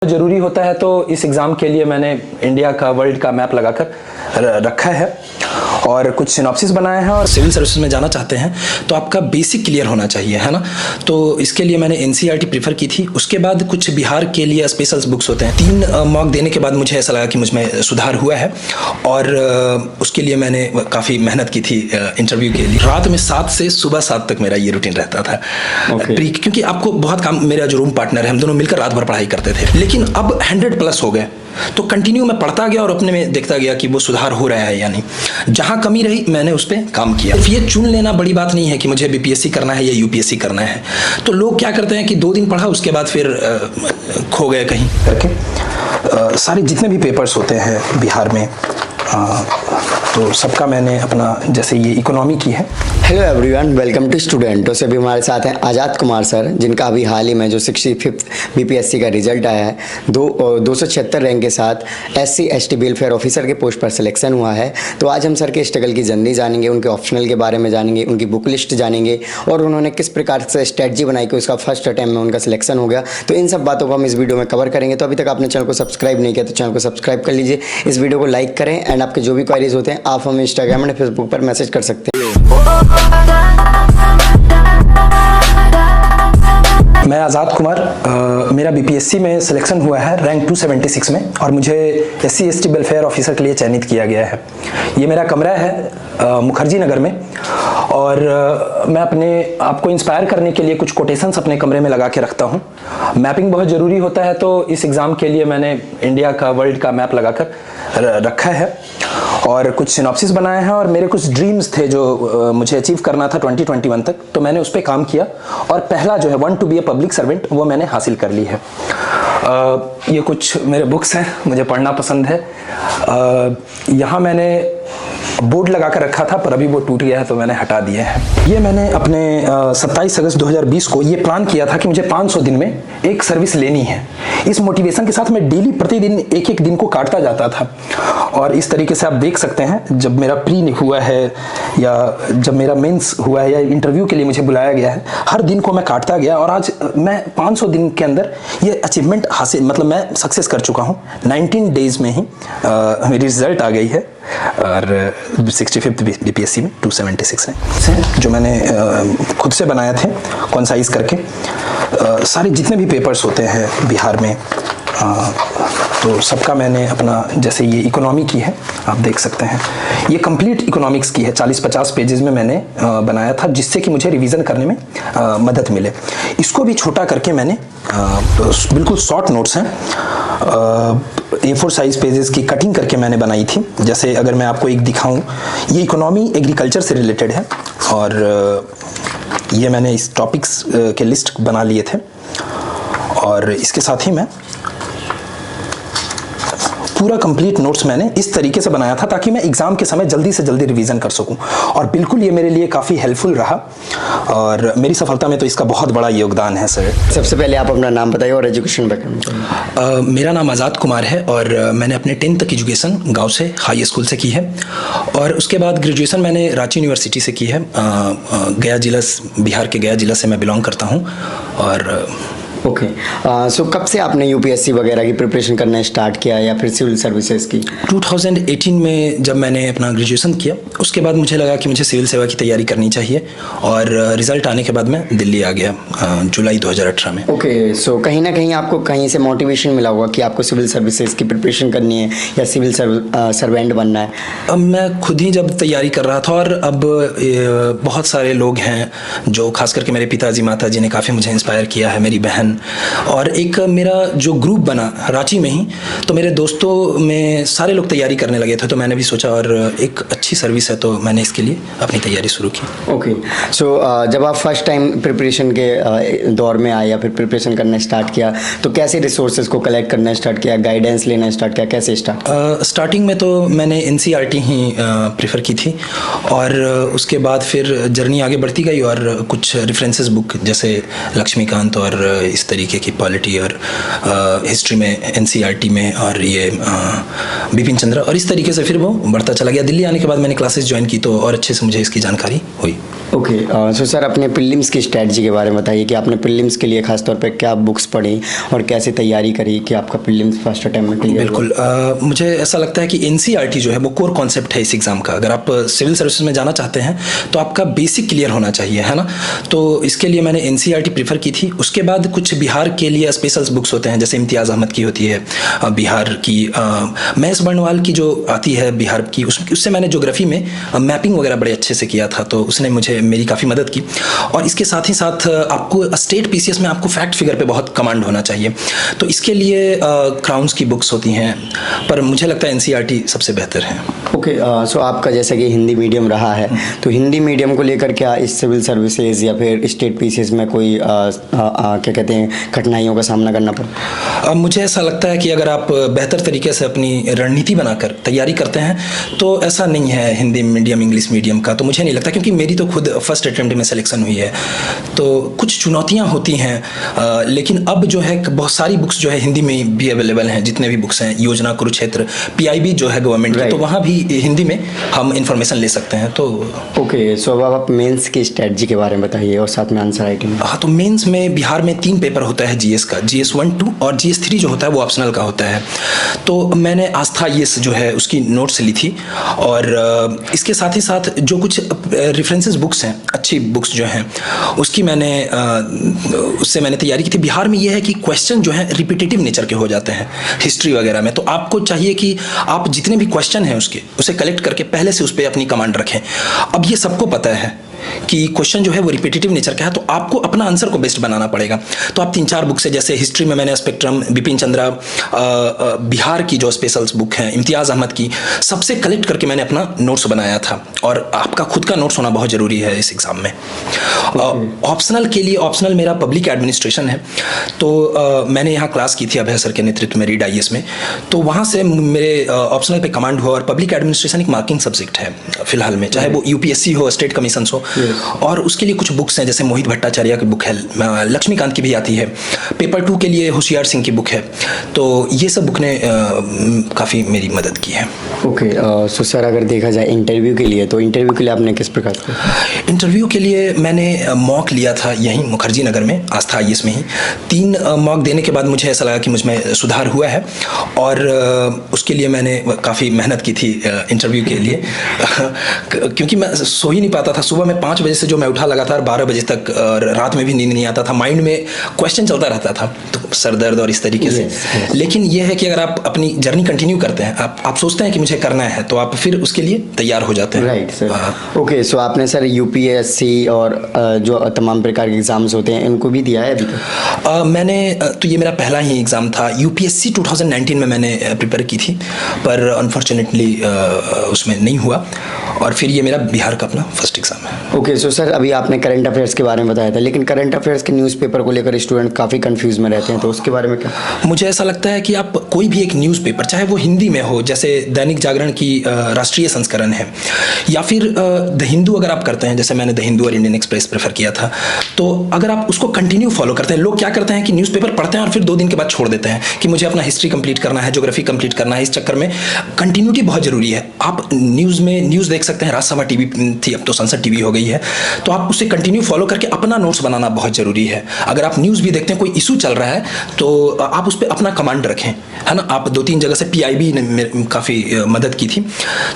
जरूरी होता है तो इस एग्ज़ाम के लिए मैंने इंडिया का वर्ल्ड का मैप लगाकर रखा है और कुछ सिनॉप्सिस बनाया है। और सिविल सर्विसेज में जाना चाहते हैं तो आपका बेसिक क्लियर होना चाहिए, है ना। तो इसके लिए मैंने एनसीईआरटी प्रीफर की थी। उसके बाद कुछ बिहार के लिए स्पेशल बुक्स होते हैं। 3 मॉक देने के बाद मुझे ऐसा लगा कि मुझ में सुधार हुआ है और उसके लिए मैंने काफ़ी मेहनत की थी इंटरव्यू के लिए। रात में 7 से सुबह 7 तक मेरा ये रूटीन रहता था। क्योंकि आपको बहुत काम, मेरा जो रूम पार्टनर है, हम दोनों मिलकर रात भर पढ़ाई करते थे। लेकिन अब 100+ हो गए तो कंटिन्यू मैं पढ़ता गया और अपने में देखता गया कि वो सुधार हो रहा है या नहीं। जहां कमी रही मैंने उस पर काम किया। ये चुन लेना बड़ी बात नहीं है कि मुझे बीपीएससी करना है या यूपीएससी करना है। तो लोग क्या करते हैं कि 2 दिन पढ़ा, उसके बाद फिर खो गए कहीं करके। सारे जितने भी पेपर्स होते हैं बिहार में तो सबका मैंने अपना, जैसे ये इकोनॉमी की है। Hello everyone, welcome to student. तो अभी हमारे साथ हैं आज़ाद कुमार सर, जिनका अभी हाल ही में जो 65th बीपीएससी का रिजल्ट आया है, 276 रैंक के साथ SC ST वेलफेयर ऑफिसर के पोस्ट पर सिलेक्शन हुआ है। तो आज हम सर के स्ट्रगल की जर्नी जानेंगे, उनके ऑप्शनल के बारे में जानेंगे, उनकी बुक लिस्ट जानेंगे और उन्होंने किस प्रकार से स्ट्रेटजी बनाई कि उसका फर्स्ट अटैम्प्ट में उनका सिलेक्शन हो गया। तो इन सब बातों को हम इस वीडियो में कवर करेंगे। तो अभी तक आपने चैनल को सब्सक्राइब नहीं किया तो चैनल को सब्सक्राइब कर लीजिए, इस वीडियो को लाइक करें एंड आपके जो भी क्वारीज होते हैं आप हमें इंस्टाग्राम एंड फेसबुक पर मैसेज कर सकते हैं। मैं आज़ाद कुमार, मेरा बीपीएससी में सिलेक्शन हुआ है रैंक 276 में और मुझे SC ST वेलफेयर ऑफिसर के लिए चयनित किया गया है। ये मेरा कमरा है मुखर्जी नगर में और मैं अपने आपको इंस्पायर करने के लिए कुछ कोटेशंस अपने कमरे में लगा के रखता हूँ। मैपिंग बहुत ज़रूरी होता है तो इस एग्ज़ाम के लिए मैंने इंडिया का वर्ल्ड का मैप लगाकर रखा है और कुछ सिनॉप्सिस बनाए हैं। और मेरे कुछ ड्रीम्स थे जो मुझे अचीव करना था 2021 तक, तो मैंने उस पर काम किया और पहला जो है Want to be a public servant वो मैंने हासिल कर ली है। ये कुछ मेरे बुक्स हैं, मुझे पढ़ना पसंद है। यहाँ मैंने बोर्ड लगा कर रखा था पर अभी वो टूट गया है तो मैंने हटा दिया है। ये मैंने अपने 27 अगस्त 2020 को ये प्लान किया था कि मुझे 500 दिन में एक सर्विस लेनी है। इस मोटिवेशन के साथ मैं डेली प्रतिदिन एक दिन को काटता जाता था और इस तरीके से आप देख सकते हैं जब मेरा प्री हुआ है या जब मेरा मेंस हुआ है या इंटरव्यू के लिए मुझे बुलाया गया है, हर दिन को मैं काटता गया और आज मैं 500 दिन के अंदर ये अचीवमेंट हासिल, मतलब मैं सक्सेस कर चुका हूँ। 19 डेज में ही मेरी रिजल्ट आ गई है और 65th बीपीएससी में 276 है जो मैंने खुद से बनाए थे कॉन्साइज करके। सारे जितने भी पेपर्स होते हैं बिहार में तो सबका मैंने अपना, जैसे ये इकोनॉमी की है आप देख सकते हैं, ये कंप्लीट इकोनॉमिक्स की है। 40-50 पेजेस में मैंने बनाया था जिससे कि मुझे रिवीजन करने में मदद मिले। इसको भी छोटा करके मैंने बिल्कुल शॉर्ट नोट्स हैं, A4 साइज पेजेस की कटिंग करके मैंने बनाई थी। जैसे अगर मैं आपको एक दिखाऊं, ये इकोनॉमी एग्रीकल्चर से रिलेटेड है और ये मैंने इस टॉपिक्स के लिस्ट बना लिए थे और इसके साथ ही मैं पूरा कंप्लीट नोट्स मैंने इस तरीके से बनाया था ताकि मैं एग्जाम के समय जल्दी से जल्दी रिवीजन कर सकूं और बिल्कुल ये मेरे लिए काफ़ी हेल्पफुल रहा और मेरी सफलता में तो इसका बहुत बड़ा योगदान है सर। सबसे पहले आप अपना नाम बताइए और एजुकेशन बैकग्राउंड। मेरा नाम आज़ाद कुमार है और मैंने अपने 10th तक एजुकेशन गाँव से हाई स्कूल से की है और उसके बाद ग्रेजुएशन मैंने रांची यूनिवर्सिटी से की है। गया जिला, बिहार के गया जिला से मैं बिलोंग करता हूँ। और ओके, सो कब से आपने यूपीएससी वगैरह की प्रिपरेशन करना स्टार्ट किया या फिर सिविल सर्विसेज की? 2018 में जब मैंने अपना ग्रेजुएशन किया उसके बाद मुझे लगा कि मुझे सिविल सेवा की तैयारी करनी चाहिए और रिजल्ट आने के बाद मैं दिल्ली आ गया जुलाई 2018 में। ओके, सो कहीं ना कहीं आपको कहीं से मोटिवेशन मिला होगा कि आपको सिविल सर्विसेज की प्रिपरेशन करनी है या सिविल सर्वेंट बनना है? अब मैं खुद ही जब तैयारी कर रहा था और अब बहुत सारे लोग हैं जो खास करके मेरे पिताजी माताजी ने काफ़ी मुझे इंस्पायर किया है, मेरी बहन, और एक मेरा जो ग्रुप बना रांची में ही, तो मेरे दोस्तों में सारे लोग तैयारी करने लगे थे तो मैंने भी सोचा और एक अच्छी सर्विस है तो मैंने इसके लिए अपनी तैयारी शुरू की। ओके, सो जब आप फर्स्ट टाइम प्रिपरेशन के दौर में आए या फिर प्रिपरेशन करना स्टार्ट किया तो कैसे रिसोर्सेज को कलेक्ट करना स्टार्ट किया, गाइडेंस लेना स्टार्ट किया, कैसे स्टार्टिंग में तो मैंने एनसीईआरटी ही प्रेफर की थी और उसके बाद फिर जर्नी आगे बढ़ती गई और कुछ रेफरेंसेस बुक जैसे लक्ष्मीकांत और इस तरीके की पॉलिटी और हिस्ट्री में NCERT में, और ये बिपिन चंद्र, और इस तरीके से फिर वो बढ़ता चला गया। दिल्ली आने के बाद मैंने क्लासेस ज्वाइन की तो और अच्छे से मुझे इसकी जानकारी हुई। ओके, सो सर अपने प्रीलिम्स की स्ट्रैटेजी के बारे में बताइए कि आपने प्रीलिम्स के लिए खासतौर पे क्या बुक्स पढ़ी और कैसे तैयारी करी कि आपका प्रीलिम्स फर्स्ट अटेम्प्ट में क्लियर। बिल्कुल, मुझे ऐसा लगता है कि NCERT जो है वो कोर कॉन्सेप्ट है इस एग्ज़ाम का। अगर आप सिविल सर्विसेज में जाना चाहते हैं तो आपका बेसिक क्लियर होना चाहिए, है ना। तो इसके लिए मैंने NCERT प्रीफर की थी। उसके बाद कुछ बिहार के लिए स्पेशल बुक्स होते हैं, जैसे इम्तियाज़ अहमद की होती है बिहार की, महेश बर्णवाल की जो आती है बिहार की, उससे मैंने ज्योग्राफी में मैपिंग वगैरह बड़े अच्छे से किया था, तो उसने मुझे मेरी काफ़ी मदद की। और इसके साथ ही साथ आपको स्टेट PCS में आपको फैक्ट फिगर पे बहुत कमांड होना चाहिए, तो इसके लिए क्राउन्स की बुक्स होती हैं, पर मुझे लगता है NCERT सबसे बेहतर है। ओके, सो आपका जैसा कि हिंदी मीडियम रहा है, तो हिंदी मीडियम को लेकर क्या इस सिविल सर्विसेज या फिर स्टेट PCS में कोई क्या कहते हैं कठिनाइयों का सामना करना पड़ा? मुझे ऐसा लगता है कि अगर आप बेहतर तरीके से अपनी रणनीति बनाकर तैयारी करते हैं तो ऐसा नहीं है हिंदी मीडियम इंग्लिश मीडियम का, तो मुझे नहीं लगता, क्योंकि मेरी तो खुद फर्स्ट अटेम्प्ट में सिलेक्शन हुई है। तो कुछ चुनौतियां होती हैं, लेकिन अब जो है बहुत सारी बुक्स जो है हिंदी में भी अवेलेबल हैं, जितने भी बुक्स हैं, योजना, कुरुक्षेत्र, PIB जो है गवर्नमेंट की, तो वहाँ भी हिंदी में हम इंफॉर्मेशन ले सकते हैं। तो ओके, सो अब आप मेंस की स्ट्रेटजी के बारे में बताइए और साथ में आंसर राइटिंग। हाँ, तो मेंस में बिहार में 3 पेपर होता है GS का, GS 1, 2 और GS 3 जो होता है वो ऑप्शनल का होता है। तो मैंने आस्था IAS जो है उसकी नोट्स ली थी, और इसके साथ ही साथ जो कुछ रेफरेंसेस बुक्स हैं, अच्छी बुक्स जो हैं, उसकी उससे मैंने तैयारी की थी। बिहार में ये है कि क्वेश्चन जो है रिपीटेटिव नेचर के हो जाते हैं हिस्ट्री वगैरह में, तो आपको चाहिए कि आप जितने भी क्वेश्चन हैं उसे कलेक्ट करके पहले से उस पर अपनी कमांड रखें। अब ये सबको पता है कि क्वेश्चन जो है वो रिपीटेटिव नेचर का है, तो आपको अपना आंसर को बेस्ट बनाना पड़ेगा। तो आप 3-4 बुक से, जैसे हिस्ट्री में मैंने स्पेक्ट्रम, बिपिन चंद्रा, बिहार की जो स्पेशल्स बुक हैं, इम्तियाज़ अहमद की, सबसे कलेक्ट करके मैंने अपना नोट्स बनाया था। और आपका खुद का नोट्स होना बहुत ज़रूरी है इस एग्ज़ाम में। ऑप्शनल के लिए, ऑप्शनल मेरा पब्लिक एडमिनिस्ट्रेशन है, तो मैंने यहाँ क्लास की थी अभय सर के नेतृत्व में रीड IAS में, तो वहाँ से मेरे ऑप्शनल पे कमांड हुआ। और पब्लिक एडमिनिस्ट्रेशन एक मार्किंग सब्जेक्ट है फिलहाल में, चाहे वो UPSC हो, स्टेट कमीशन हो। और उसके लिए कुछ बुक्स हैं, जैसे मोहित भट्टाचार्य की बुक है, लक्ष्मीकांत की भी आती है, पेपर 2 के लिए होशियार सिंह की बुक है। तो ये सब बुक ने काफ़ी मेरी मदद की है। ओके, सो सर अगर देखा जाए इंटरव्यू के लिए, तो इंटरव्यू के लिए आपने किस प्रकार से? इंटरव्यू के लिए मैंने मॉक लिया था यहीं मुखर्जी नगर में, आस्था IAS में ही। 3 मॉक देने के बाद मुझे ऐसा लगा कि मुझमें सुधार हुआ है, और उसके लिए मैंने काफ़ी मेहनत की थी इंटरव्यू के लिए क्योंकि मैं सो ही नहीं पाता था। सुबह में 5 बजे से जो मैं उठा लगातार 12 बजे तक, और रात में भी नींद नहीं आता था, माइंड में क्वेश्चन चलता रहता था, तो सर दर्द और इस तरीके से। लेकिन यह है कि अगर आप अपनी जर्नी कंटिन्यू करते हैं, आप सोचते हैं कि मुझे करना है, तो आप फिर उसके लिए तैयार हो जाते हैं। Right sir. ओके, सो आपने सर UPSC और जो तमाम प्रकार के एग्जाम्स होते हैं इनको भी दिया है अभी तक? मैंने तो ये मेरा पहला ही एग्ज़ाम था। UPSC 2019 में मैंने प्रिपेयर की थी, पर अनफॉर्चुनेटली उसमें नहीं हुआ, और फिर ये मेरा बिहार का अपना फर्स्ट एग्ज़ाम है। ओके, सो सर अभी आपने करंट अफेयर्स के बारे में बताया था, लेकिन करंट अफेयर्स के न्यूज़पेपर को लेकर स्टूडेंट काफ़ी कंफ्यूज में रहते हैं, तो उसके बारे में क्या? मुझे ऐसा लगता है कि आप कोई भी एक न्यूज़पेपर, चाहे वो हिंदी में हो, जैसे दैनिक जागरण की राष्ट्रीय संस्करण है, या फिर द हिंदू अगर आप करते हैं, जैसे मैंने द हिंदू और इंडियन एक्सप्रेस प्रेफर किया था, तो अगर आप उसको कंटिन्यू फॉलो करते हैं। लोग क्या करते हैं कि न्यूज़पेपर पढ़ते हैं और फिर 2 दिन के बाद छोड़ देते हैं कि मुझे अपना हिस्ट्री कंप्लीट करना है, ज्योग्राफी कंप्लीट करना है। इस चक्कर में कंटिन्यूटी बहुत ज़रूरी है। आप न्यूज़ देख सकते हैं, राज्यसभा TV थी, अब तो संसद TV हो गई है, तो आप उसे कंटिन्यू फॉलो करके अपना नोट्स बनाना बहुत ज़रूरी है। अगर आप न्यूज़ भी देखते हैं, कोई इशू चल रहा है, तो आप उस पर अपना कमांड रखें, है ना। आप 2-3 जगह से PIB ने काफ़ी मदद की थी।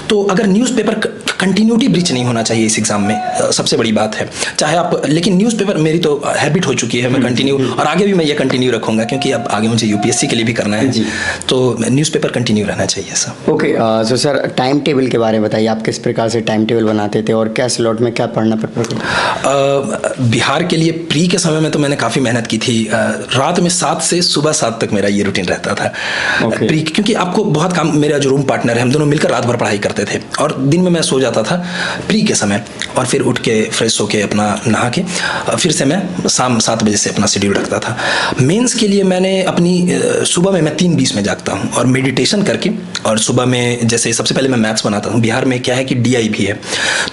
तो अगर न्यूज़पेपर कंटिन्यूटी ब्रीच नहीं होना चाहिए इस एग्ज़ाम में, सबसे बड़ी बात है। चाहे आप, लेकिन न्यूज़पेपर मेरी तो हैबिट हो चुकी है, मैं कंटिन्यू, और आगे भी मैं ये कंटिन्यू रखूँगा, क्योंकि अब आगे मुझे UPSC के लिए भी करना है, तो न्यूज़पेपर कंटिन्यू रहना चाहिए sir. Okay, so sir time table के बारे में बताइए, आप किस प्रकार से टाइम टेबल बनाते थे और क्या स्लॉट में क्या पढ़ना पड़ता था? बिहार के लिए प्री के समय में तो मैंने काफ़ी मेहनत की थी। रात में 7 से सुबह 7 तक मेरा ये रूटीन रहता था। प्री, क्योंकि आपको बहुत काम, मेरा जो रूम पार्टनर है, हम दोनों मिलकर रात भर पढ़ाई करते थे, और दिन में मैं सो जाता था प्री के समय, और फिर उठ के फ्रेश होके अपना नहा के फिर से मैं शाम 7 बजे से अपना शेड्यूल रखता था। मेंस के लिए मैंने अपनी सुबह में मैं 3:20 में जागता हूँ और मेडिटेशन करके, और सुबह में जैसे सबसे पहले मैं मैथ्स बनाता हूँ। बिहार में क्या है कि DI भी है,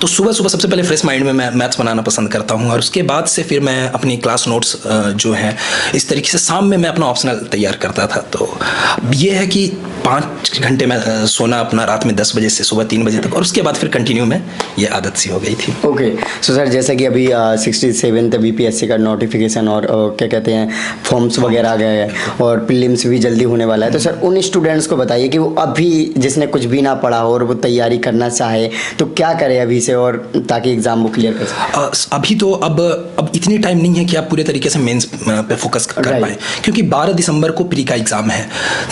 तो सुबह सुबह सबसे पहले फ्रेश माइंड में मैं मैथ्स बनाना पसंद करता हूँ, और उसके बाद से फिर मैं अपनी क्लास नोट्स जो हैं इस तरीके से शाम में मैं अपना ऑप्शनल तैयार करता था। तो ये है कि 5 घंटे में सोना अपना रात में 10 बजे से सुबह 3 बजे तक, और उसके बाद फिर कंटिन्यू में ये आदत सी हो गई थी। ओके, सो सर जैसा कि अभी 67th BPSC का नोटिफिकेशन और क्या कहते हैं फॉर्म्स वगैरह आ गए हैं और प्रीलिम्स भी जल्दी होने वाला है, तो सर उन स्टूडेंट्स को बताइए कि वो अभी जिसने कुछ भी ना पढ़ा हो और वो तैयारी करना चाहे तो क्या करे अभी से, और ताकि एग्जाम वो क्लियर कर सके। अभी तो अब इतनी टाइम नहीं है कि आप पूरे तरीके से मेंस पे फोकस कर पाए, क्योंकि 12 दिसंबर को प्री का एग्जाम है,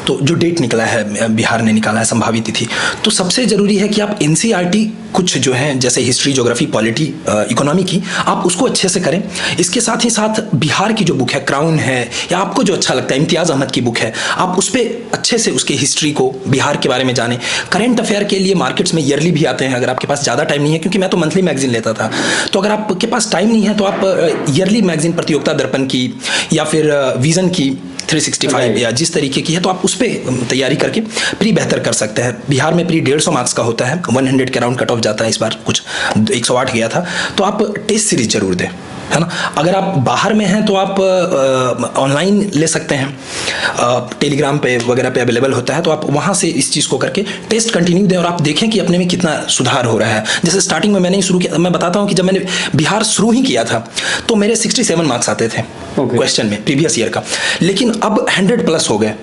तो जो डेट निकला है बिहार ने निकाला है संभावित तिथि। तो सबसे ज़रूरी है कि आप NCERT कुछ जो है जैसे हिस्ट्री, ज्योग्राफी, पॉलिटी, इकोनॉमी की, आप उसको अच्छे से करें। इसके साथ ही साथ बिहार की जो बुक है, क्राउन है, या आपको जो अच्छा लगता है, इम्तियाज़ अहमद की बुक है, आप उस पर अच्छे से उसके हिस्ट्री को, बिहार के बारे में जानें। करंट अफेयर के लिए मार्केट्स में ईयरली भी आते हैं, अगर आपके पास ज़्यादा टाइम नहीं है, क्योंकि मैं तो मंथली मैगजीन लेता था, तो अगर आपके पास टाइम नहीं है तो आप ईयरली मैगजीन प्रतियोगिता दर्पण की या फिर विजन की 365 या जिस तरीके की है, तो आप उस पर तैयारी करके प्री बेहतर कर सकते हैं। बिहार में प्री 150 मार्क्स का होता है, 100 के राउंड कट ऑफ जाता है, इस बार कुछ 108 गया था। तो आप टेस्ट सीरीज जरूर दें, है ना। अगर आप बाहर में हैं तो आप ऑनलाइन ले सकते हैं, टेलीग्राम पे वगैरह पे अवेलेबल होता है, तो आप वहाँ से इस चीज़ को करके टेस्ट कंटिन्यू दें और आप देखें कि अपने में कितना सुधार हो रहा है। जैसे स्टार्टिंग में मैंने ही शुरू किया, मैं बताता हूँ कि जब मैंने बिहार शुरू ही किया था तो मेरे 67 मार्क्स आते थे क्वेश्चन में प्रीवियस ईयर का, लेकिन अब 100+ हो गए।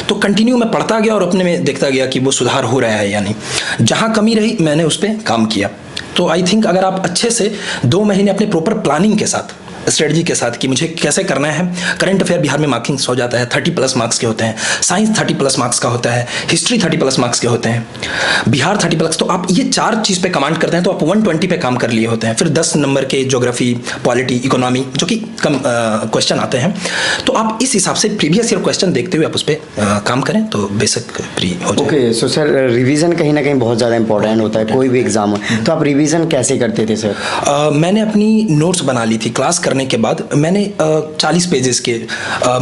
तो कंटिन्यू मैं पढ़ता गया और अपने में देखता गया कि वो सुधार हो रहा है या नहीं। जहाँ कमी रही मैंने उस पर काम किया। तो आई थिंक अगर आप अच्छे से 2 महीने अपने प्रॉपर प्लानिंग के साथ, स्ट्रेटजी के साथ कि मुझे कैसे करना है। करंट अफेयर बिहार में मार्किंग्स हो जाता है, 30+ मार्क्स के होते हैं, साइंस 30+ मार्क्स का होता है, हिस्ट्री 30+ मार्क्स के होते हैं, बिहार 30+। तो आप ये 4 चीज़ पे कमांड करते हैं तो आप 120 पे काम कर लिए होते हैं। फिर 10 नंबर के ज्योग्राफी, पॉलिटी, इकोनॉमी जो कि कम क्वेश्चन आते हैं, तो आप इस हिसाब से प्रीवियस ईयर क्वेश्चन देखते हुए आप उस पर काम करें तो बेसिक प्री हो जाए। ओके, सो सर रिवीजन कहीं ना कहीं बहुत ज़्यादा इंपॉर्टेंट होता है कोई भी एग्जाम हो, तो आप रिवीजन कैसे करते थे सर? मैंने अपनी नोट्स बना ली थी। क्लास करने के बाद मैंने 40 पेजेस के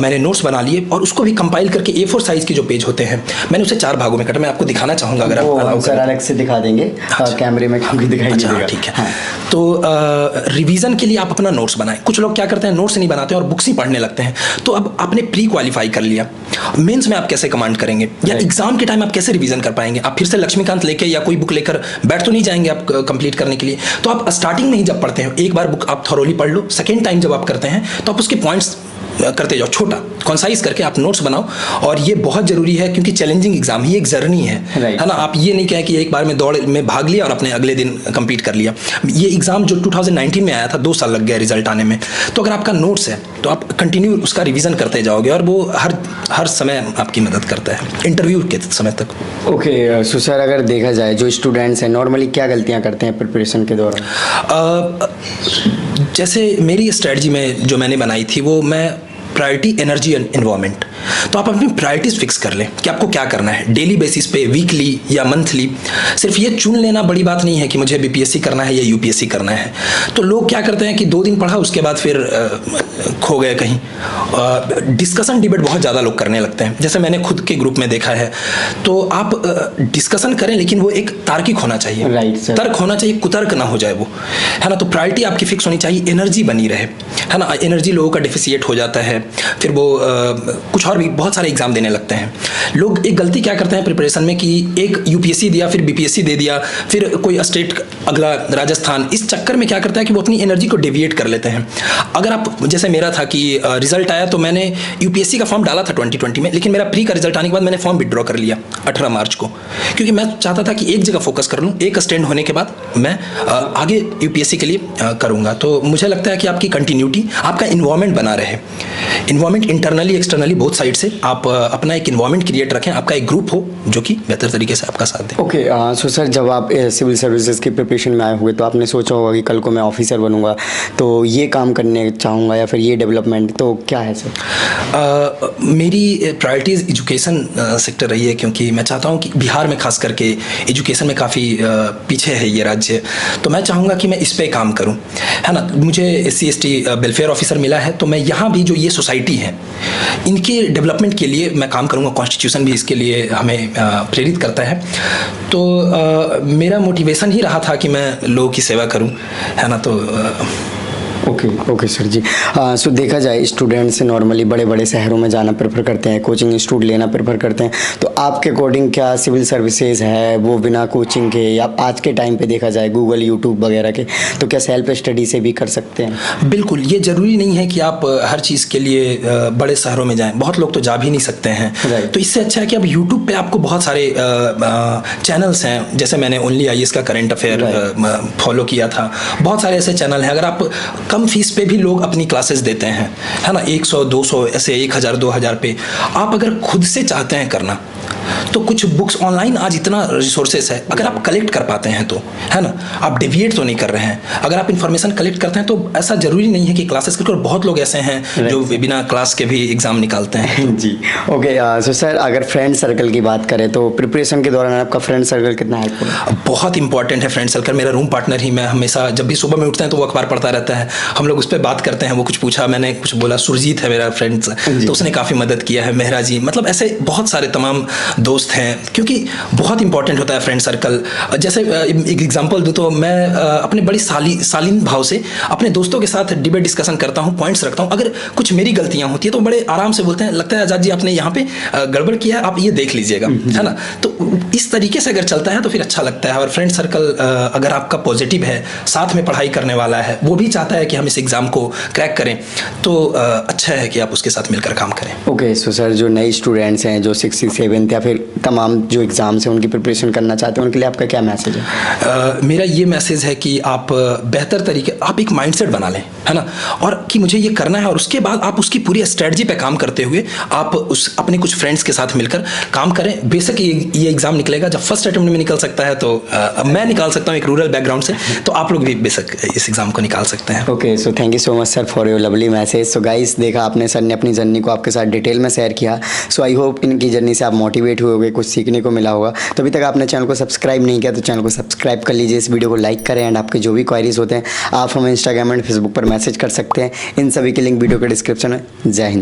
मैंने नोट्स बना लिए और उसको भी कंपाइल करके A4 साइज के जो पेज होते हैं मैंने उसे 4 भागों में काटा। मैं आपको दिखाना चाहूँगा अगर आप सर अलग से दिखा देंगे कैमरे में, क्योंकि दिखाई नहीं देगा। ठीक है। तो रिवीजन के लिए आप अपना नोट्स बनाएं। कुछ लोग क्या करते हैं, नोट्स नहीं बनाते और बुक्स ही पढ़ने लगते हैं। तो अब आपने प्री क्वालिफाई कर लिया, मेंस में आप कैसे कमांड करेंगे या एग्जाम के टाइम आप कैसे रिवीजन कर पाएंगे? आप फिर से लक्ष्मीकांत लेके या कोई बुक लेकर बैठ तो नहीं जाएंगे आप कंप्लीट करने के लिए। तो आप स्टार्टिंग में ही जब पढ़ते हैं, एक बार बुक आप थॉरोली पढ़ लो, सेकेंड टाइम जब आप करते हैं तो आप उसके पॉइंट्स करते जाओ, छोटा कॉन्साइज करके आप नोट्स बनाओ। और ये बहुत जरूरी है क्योंकि चैलेंजिंग एग्जाम ही एक जर्नी है ना। आप ये नहीं कहें कि एक बार में दौड़ में भाग लिया और अपने अगले दिन कंप्लीट कर लिया। ये एग्जाम जो 2019 में आया था 2 साल लग गया रिजल्ट आने में। तो अगर आपका नोट्स है तो आप कंटिन्यू उसका रिवीजन करते जाओगे और वो हर समय आपकी मदद करता है इंटरव्यू के समय तक। ओके, सो सर अगर देखा जाए जो स्टूडेंट्स हैं नॉर्मली क्या गलतियां करते हैं प्रिपरेशन के दौरान? जैसे मेरी स्ट्रेटजी में जो मैंने बनाई थी वो मैं प्रायोरिटी एनर्जी एंड एनवायरनमेंट। तो आप अपनी प्रायोरिटीज फिक्स कर लें कि आपको क्या करना है डेली बेसिस पे, वीकली या मंथली। सिर्फ ये चुन लेना बड़ी बात नहीं है कि मुझे बीपीएससी करना है या यूपीएससी करना है। तो लोग क्या करते हैं कि 2 दिन पढ़ा उसके बाद फिर खो गए कहीं। डिस्कशन डिबेट बहुत ज़्यादा लोग करने लगते हैं, जैसे मैंने खुद के ग्रुप में देखा है। तो आप डिस्कशन करें लेकिन वो एक तार्किक होना चाहिए, तर्क होना चाहिए, कुतर्क ना हो जाए वो, है ना। तो प्रायोरिटी आपकी फिक्स होनी चाहिए, एनर्जी बनी रहे, है ना। एनर्जी लोगों का डिफिशिएट हो जाता है, फिर वो कुछ और भी बहुत सारे एग्जाम देने लगते हैं। लोग एक गलती क्या करते हैं प्रिपरेशन में कि एक यूपीएससी दिया, फिर बीपीएससी दे दिया, फिर कोई स्टेट अगला राजस्थान। इस चक्कर में क्या करता है कि वो अपनी एनर्जी को डेविएट कर लेते हैं। अगर आप जैसे मेरा था कि रिजल्ट आया तो मैंने यूपीएससी का फॉर्म डाला था 2020 में, लेकिन मेरा प्री का रिजल्ट आने के बाद मैंने फॉर्म विड्रॉ कर लिया 18 मार्च को, क्योंकि मैं चाहता था कि एक जगह फोकस कर लूँ, एक स्टैंड होने के बाद मैं आगे यूपीएससी के लिए करूँगा। तो मुझे लगता है कि आपकी कंटिन्यूटी, आपका इन्वायरमेंट बना रहे। इन्वायरमेंट इंटरनली एक्सटर्नली बहुत साइड से आप अपना एक इन्वायरमेंट क्रिएट रखें, आपका एक ग्रुप हो जो कि बेहतर तरीके से आपका साथ दे। ओके, सो सर जब आप सिविल सर्विसेज की प्रिपरेशन में आए हुए तो आपने सोचा होगा कि कल को मैं ऑफिसर बनूंगा, तो ये काम करने चाहूँगा या फिर ये डेवलपमेंट, तो क्या है सर? मेरी प्रायोरिटीज़ एजुकेशन सेक्टर रही है, क्योंकि मैं चाहता हूँ कि बिहार में खास करके एजुकेशन में काफ़ी पीछे है ये राज्य, तो मैं चाहूँगा कि मैं इस पे काम करूँ, है ना। मुझे SC/ST वेलफेयर ऑफिसर मिला है, तो मैं यहाँ भी जो ये सोसाइटी है इनके डेवलपमेंट के लिए मैं काम करूँगा। कॉन्स्टिट्यूशन भी इसके लिए हमें प्रेरित करता है, तो मेरा मोटिवेशन ही रहा था कि मैं लोगों की सेवा करूँ, है ना। तो ओके सर जी। सो देखा जाए स्टूडेंट्स नॉर्मली बड़े बड़े शहरों में जाना प्रेफर करते हैं, कोचिंग इंस्टीट्यूट लेना प्रेफर करते हैं, तो आपके अकॉर्डिंग क्या सिविल सर्विसेज है वो बिना कोचिंग के, या आज के टाइम पे देखा जाए गूगल यूट्यूब वगैरह के, तो क्या सेल्फ स्टडी से भी कर सकते हैं? बिल्कुल, ये ज़रूरी नहीं है कि आप हर चीज़ के लिए बड़े शहरों में जाएं, बहुत लोग तो जा भी नहीं सकते हैं। तो इससे अच्छा है कि अब यूट्यूब पे आपको बहुत सारे चैनल्स हैं, जैसे मैंने ओनली IAS का करंट अफेयर फॉलो किया था, बहुत सारे ऐसे चैनल हैं। अगर आप कम फीस पे भी लोग अपनी क्लासेस देते हैं, है ना, 100 200 ऐसे 1000 2000 पे। आप अगर खुद से चाहते हैं करना तो कुछ बुक्स ऑनलाइन आज इतना रिसोर्सेस है, अगर आप कलेक्ट कर पाते हैं तो, है ना, आप डेविएट तो नहीं कर रहे हैं। अगर आप इन्फॉर्मेशन कलेक्ट करते हैं तो ऐसा जरूरी नहीं है कि क्लासेस के, और बहुत लोग ऐसे हैं जो बिना क्लास के भी एग्जाम निकालते हैं। जी ओके। सो सर अगर फ्रेंड सर्कल की बात करें तो प्रिपरेशन के दौरान आपका फ्रेंड सर्कल कितना हेल्पफुल है? बहुत इंपॉर्टेंट है फ्रेंड सर्कल। मेरा रूम पार्टनर ही, मैं हमेशा जब भी सुबह में उठते हैं तो वो अखबार पढ़ता रहता है, हम लोग उस पर बात करते हैं। वो कुछ पूछा, मैंने कुछ बोला, सुरजीत है मेरा फ्रेंड्स, तो उसने काफ़ी मदद किया है, मेहरा जी, मतलब ऐसे बहुत सारे तमाम दोस्त हैं, क्योंकि बहुत इंपॉर्टेंट होता है फ्रेंड सर्कल। जैसे एक एग्जांपल दूं तो मैं अपने बड़ी शालीन भाव से अपने दोस्तों के साथ डिबेट डिस्कशन करता हूं, पॉइंट्स रखता हूं। अगर कुछ मेरी गलतियां होती है तो बड़े आराम से बोलते हैं, लगता है आजाद जी आपने यहाँ पे गड़बड़ किया है, आप ये देख लीजिएगा, है ना। तो इस तरीके से अगर चलता है तो फिर अच्छा लगता है। और फ्रेंड सर्कल अगर आपका पॉजिटिव है, साथ में पढ़ाई करने वाला है, वो भी चाहता है कि हम इस एग्जाम को क्रैक करें, तो अच्छा है कि आप उसके साथ मिलकर काम करें। ओके सो सर जो नए स्टूडेंट्स हैं जो 6th 7th या फिर तमाम जो एग्ज़ाम्स हैं उनकी प्रिपरेशन करना चाहते हैं, उनके लिए आपका क्या मैसेज है? मेरा ये मैसेज है कि आप बेहतर तरीके, आप एक माइंडसेट बना लें, है ना, और कि मुझे ये करना है, और उसके बाद आप उसकी पूरी स्ट्रेटजी पे काम करते हुए आप उस अपने कुछ फ्रेंड्स के साथ मिलकर काम करें। बेशक ये एग्जाम निकलेगा, जब फर्स्ट अटेम्प्ट में निकल सकता है तो मैं निकाल सकता हूँ एक रूरल बैकग्राउंड से, तो आप लोग भी बेशक इस एग्जाम को निकाल सकते हैं। Okay so thank you so much sir for your lovely message. So guys देखा आपने, सर ने अपनी जर्नी को आपके साथ डिटेल में शेयर किया। सो आई होप इनकी जर्नी से आप मोटिवेट हुए होंगे, कुछ सीखने को मिला होगा। तो अभी तक आपने चैनल को सब्सक्राइब नहीं किया तो चैनल को सब्सक्राइब कर लीजिए, इस वीडियो को लाइक करें, एंड आपके जो भी क्वारीज होते हैं आप हमें इंस्टाग्राम एंड फेसबुक पर मैसेज कर सकते हैं। इन सभी की लिंक वीडियो के डिस्क्रिप्शन में। जय हिंद।